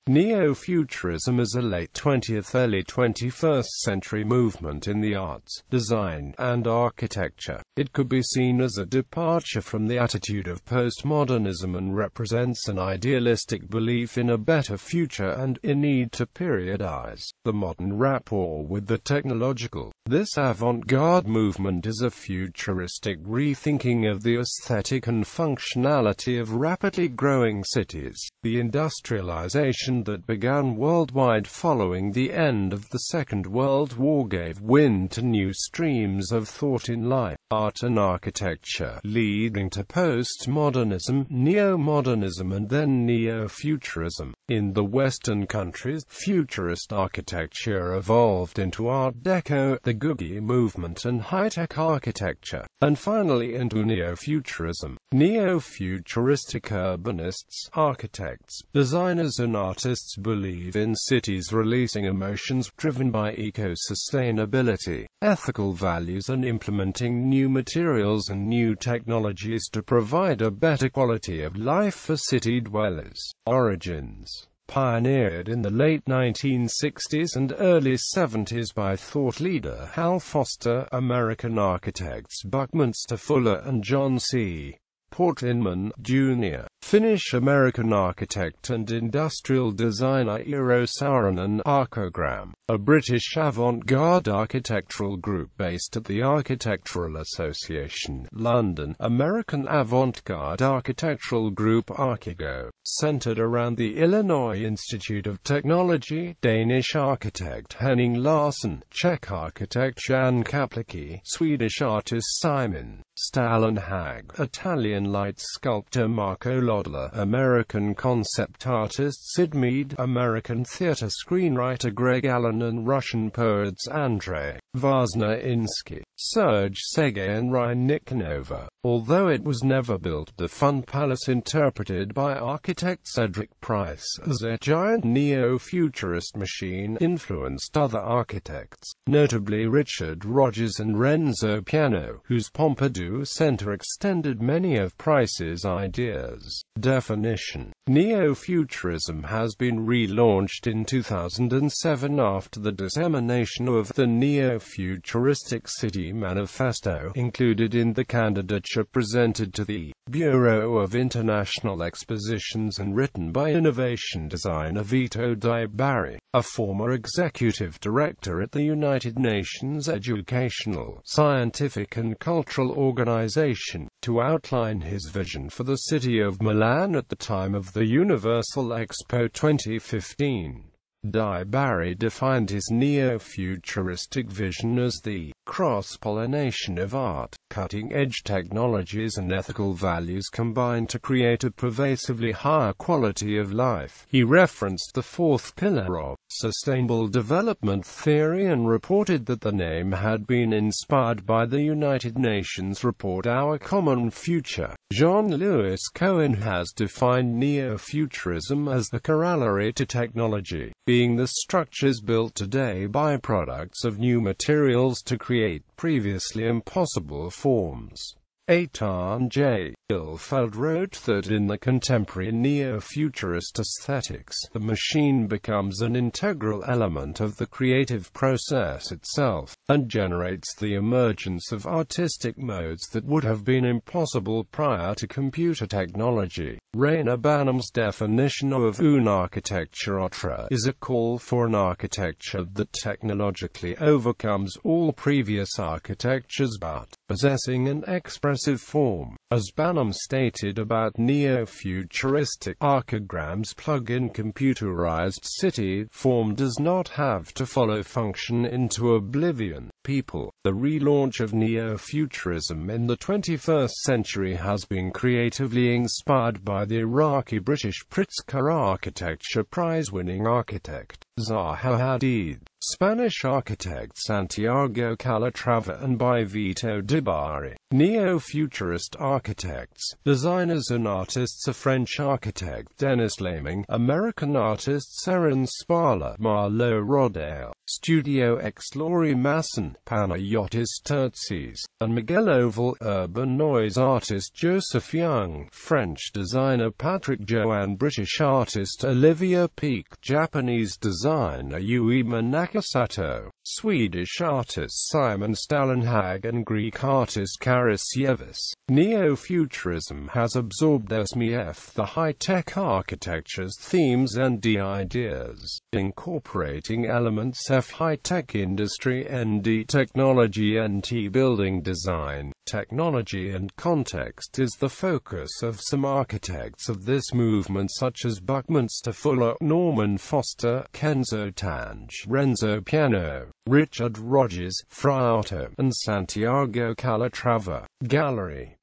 Neo-futurism is a late 20th, early 21st century movement in the arts, design, and architecture. It could be seen as a departure from the attitude of post-modernism and represents an idealistic belief in a better future and a need to periodize the modern rapport with the technological. This avant-garde movement is a futuristic rethinking of the aesthetic and functionality of rapidly growing cities. The industrialization that began worldwide following the end of the Second World War gave wind to new streams of thought in life, art and architecture, leading to post-modernism, neo-modernism and then neo-futurism. In the Western countries, futurist architecture evolved into Art Deco, the Googie movement and high-tech architecture, and finally into neo-futurism. Neo-futuristic urbanists, architects, designers and artists believe in cities releasing emotions driven by eco-sustainability, ethical values and implementing new materials and new technologies to provide a better quality of life for city dwellers. Origins pioneered in the late 1960s and early 70s by thought leader Hal Foster, American architects Buckminster Fuller and John C. Portman, Jr., Finnish-American architect and industrial designer Eero Saarinen, Archogram, a British avant-garde architectural group based at the Architectural Association, London, American avant-garde architectural group Archigo, centered around the Illinois Institute of Technology, Danish architect Henning Larsen, Czech architect Jan Kaplicki, Swedish artist Simon Stallenhag, Italian light sculptor Marco Lodler, American concept artist Sid Mead, American theater screenwriter Greg Allen and Russian poets Andrei Vazna-Insky, Serge Segay and Ryan Nikonova. Although it was never built, the Fun Palace, interpreted by architect Cedric Price as a giant neo-futurist machine, influenced other architects, notably Richard Rogers and Renzo Piano, whose Pompidou Center extended many of Price's ideas. Definition: Neo-futurism has been relaunched in 2007 after the dissemination of the Neo-futuristic City Manifesto, included in the candidature presented to the Bureau of International Expositions and written by innovation designer Vito Di-Bari, a former executive director at the United Nations Educational, Scientific and Cultural Organization, to outline his vision for the city of Milan at the time of the Universal Expo 2015. Di-Bari defined his neo-futuristic vision as the cross-pollination of art, cutting-edge technologies and ethical values combined to create a pervasively higher quality of life. He referenced the fourth pillar of sustainable development theory and reported that the name had been inspired by the United Nations report Our Common Future. Jean-Louis Cohen has defined neo-futurism as the corollary to technology, being the structures built today by products of new materials to create previously impossible forms. Eitan J. Ilfeld wrote that in the contemporary neo-futurist aesthetics, the machine becomes an integral element of the creative process itself, and generates the emergence of artistic modes that would have been impossible prior to computer technology. Rainer Banham's definition of une architecture autre is a call for an architecture that technologically overcomes all previous architectures but possessing an expressive form. As Banham stated about neo-futuristic archograms, plug-in computerized city form does not have to follow function into oblivion. People. The relaunch of neo-futurism in the 21st century has been creatively inspired by the Iraqi-British Pritzker Architecture Prize-winning architect Zaha Hadid, Spanish architect Santiago Calatrava and by Vito Di-Bari. Neo-futurist architects, designers and artists are French architect Denis Laming, American artists Aaron Spala, Marlo Rodale, Studio X Laurie Masson, Panagiotis Tertsis, and Miguel Oval, urban noise artist Joseph Young, French designer Patrick Joanne, British artist Olivia Peake, Japanese designer Uema Nakasato, Swedish artist Simon Stallenhag, and Greek artist Karis Yevis. Neo-futurism has absorbed SMEF, the high-tech architecture's themes and ideas, incorporating elements of high-tech industry, ND technology, NT building design. Technology and context is the focus of some architects of this movement such as Buckminster Fuller, Norman Foster, Kenzo Tange, Renzo Piano, Richard Rogers, Friato, and Santiago Calatrava. Gallery.